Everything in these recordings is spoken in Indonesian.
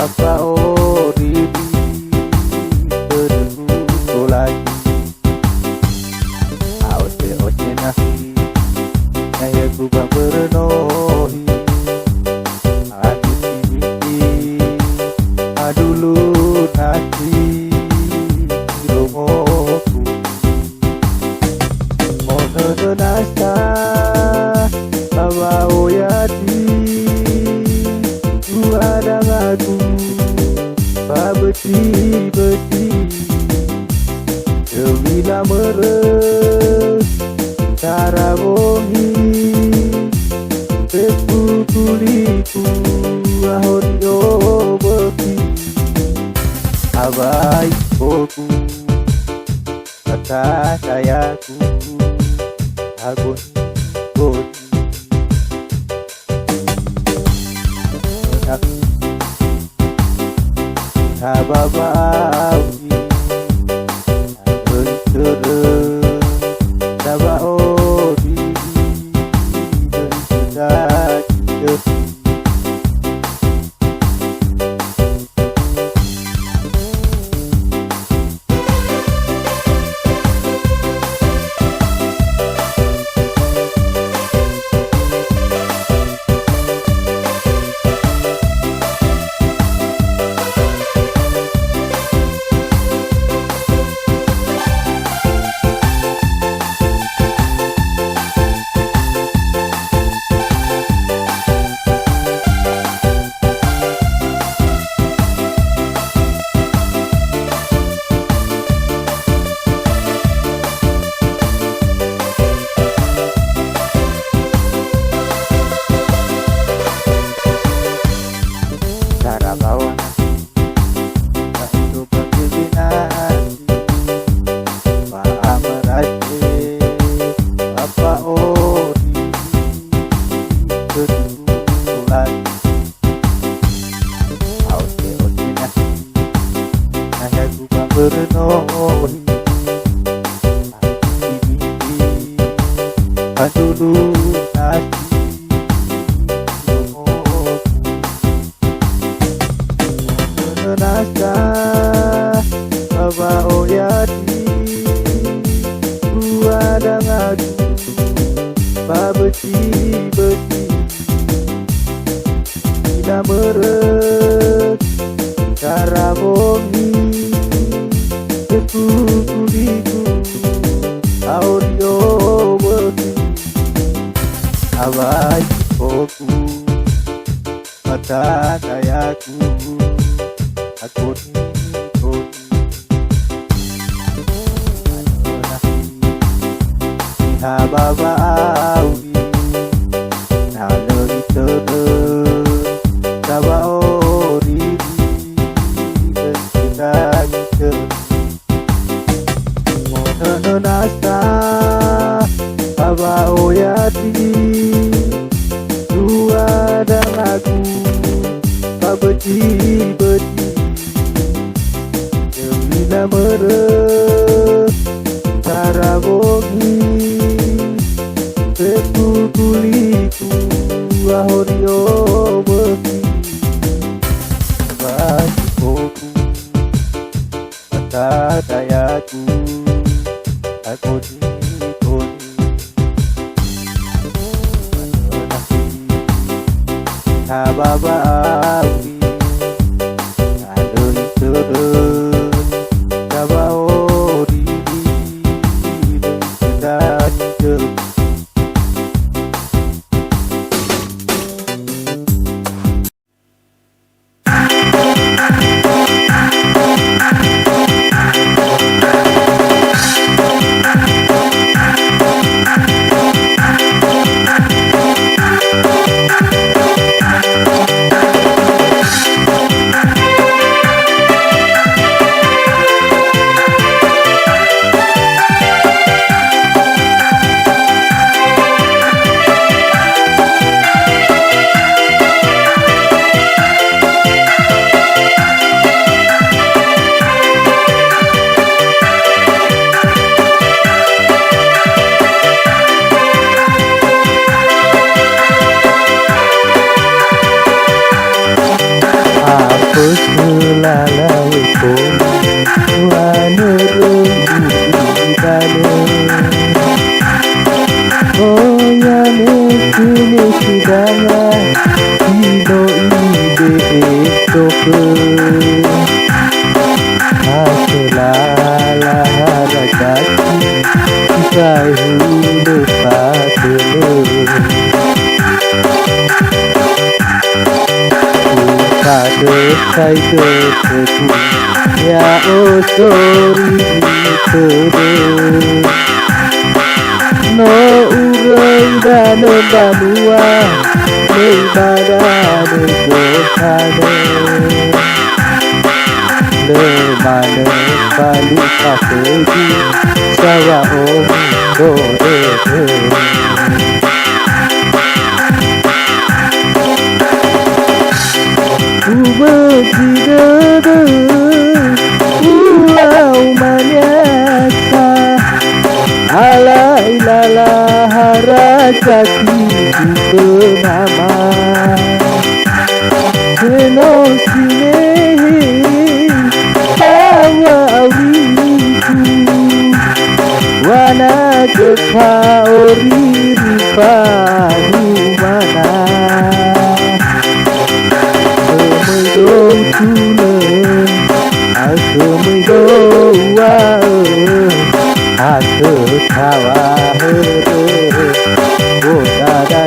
apa ori berkutu lagi aote oce nahi kaya kubah bernohi adu simiki adulu nasi romoku mono nasa bawa oyati ada aku beti Bila meres cara bongi Tepu kuliku ahorio beki Abai boku kata sayaku Agon boti Hababawi Habentere Sabaori Dan kita bernohi adulu nasi menasa bawa oyati ada ngadu babeti tidak meres cara bongi kuliku audio beti abai boku mata sayaku aku hababawi naloi tere sabaori kita nasa Aba oyati dua dan lagu babeti Bila meres cara bongi Tepu kuliku ahorio beki Bagi boku mata sayaku aku dikoni hababawi naloi tere sabaori dan kita Kadesai deseku ya osori tede no urai dana banua nei badane jokane le mane balu kafeji sawa om dode Ubedidede ulau manyasa alai lala harakati penama senosine awa auriku wana jeka oriri panu mana Aku mendoa aku tawa oh dada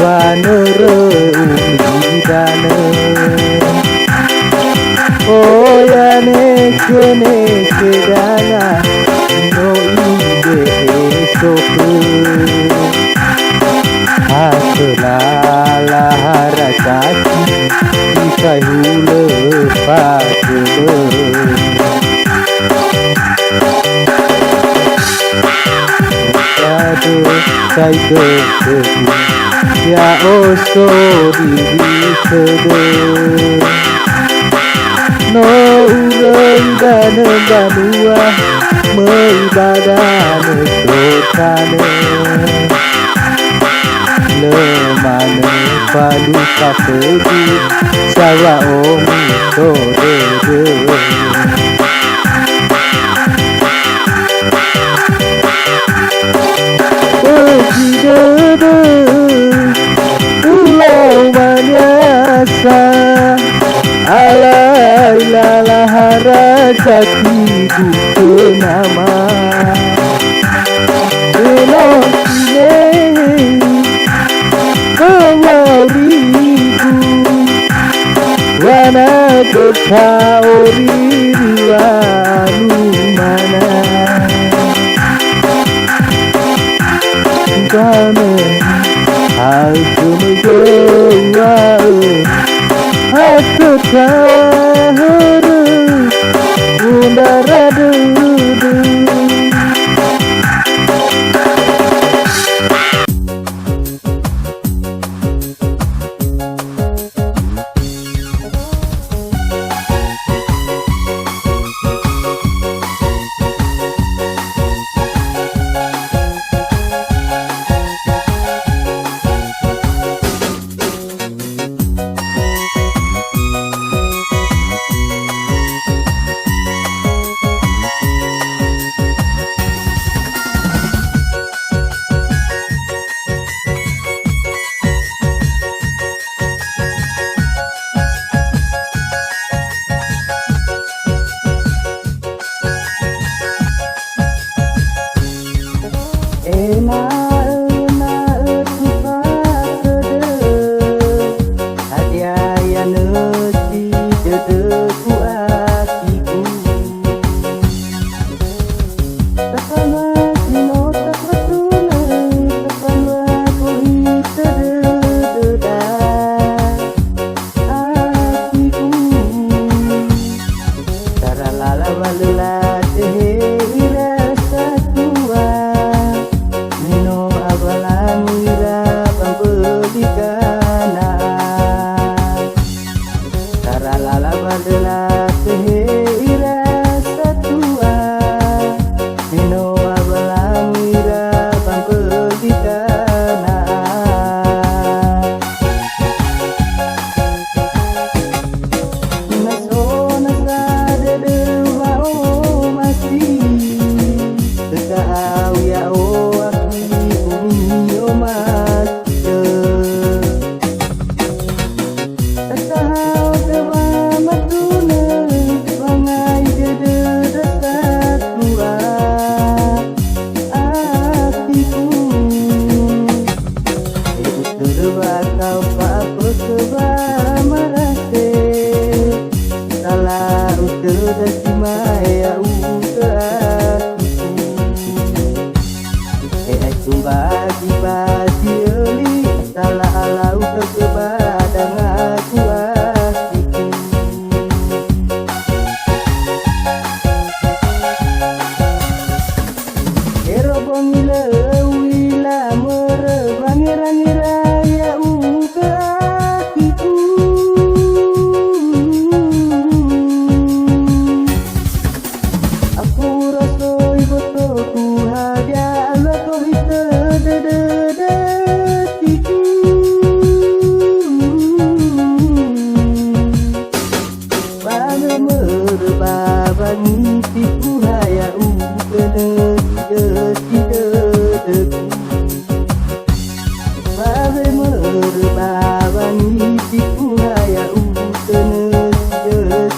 Wanere umidane oyane kene kedana no ide esoku aslala harakati isahule patule Sai deseku ya osori tede no urai dana banua mei badane jokane le mane palu kafeji sawa om dode Ubedidede ulau manyasa alai lala harakati penama senosine kawariku wana jeka oriri wanu mana Kane aku mendoa aku tahu undara dudu la la bandela tehira satua Nino abalangira bangkegitana Naso nasa dedewa o masih Tekau ya o aki umi o masih Tekau tewa matuna Bangai dede dasar tua Akiku Ibu terba kau apa seba marase Salah uter dasima ya uter Bagi bagi eli salah alau kebadang aku asiku Erobongi lewila merebangira-ngira ya uga akiku Aku rasoi botoku hadia lako hita Babani tipu haya ukene tidak Babe merbabani tipu haya ukene tidak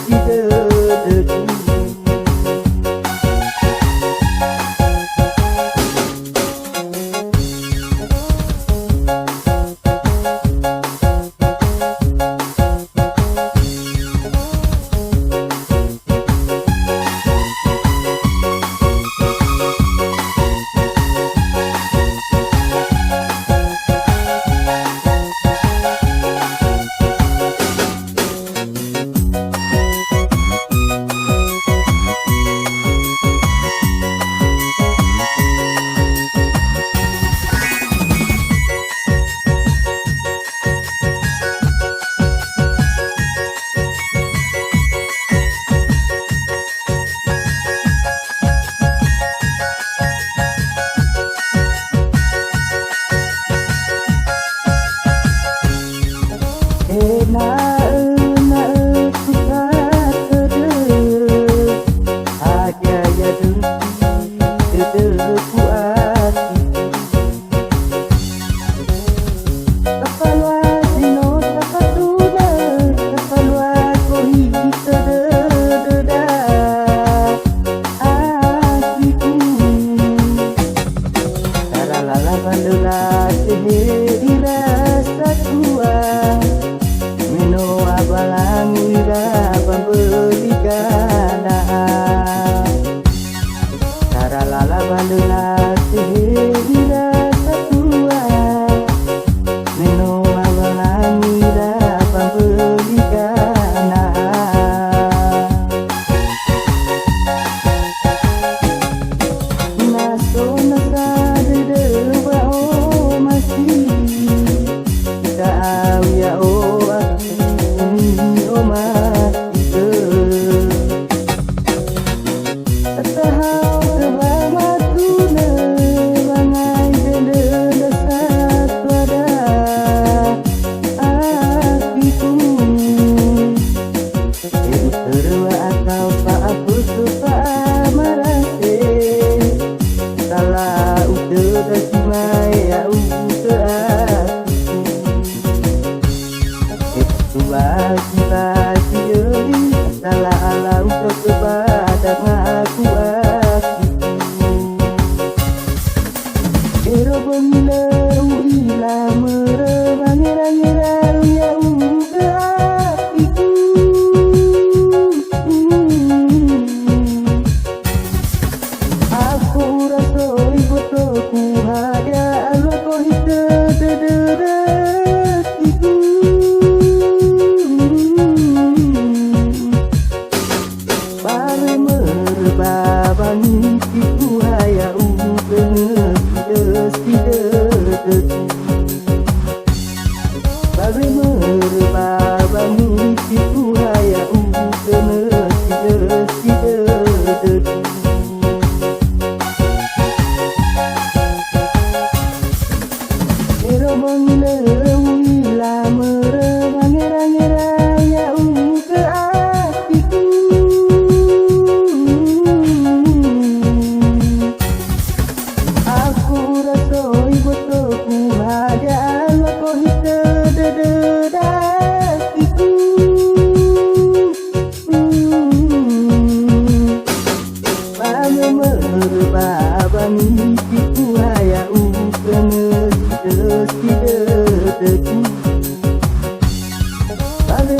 ya oh aku umi oh mati hayau kena sida-sida dedu. Erobong lewi lama merebang-erang yau ke hatiku. Aku rasoi botoku hajal wako hita dededatiku. Bama merebang mimpiku hayau kena sida-sida dedu. Bama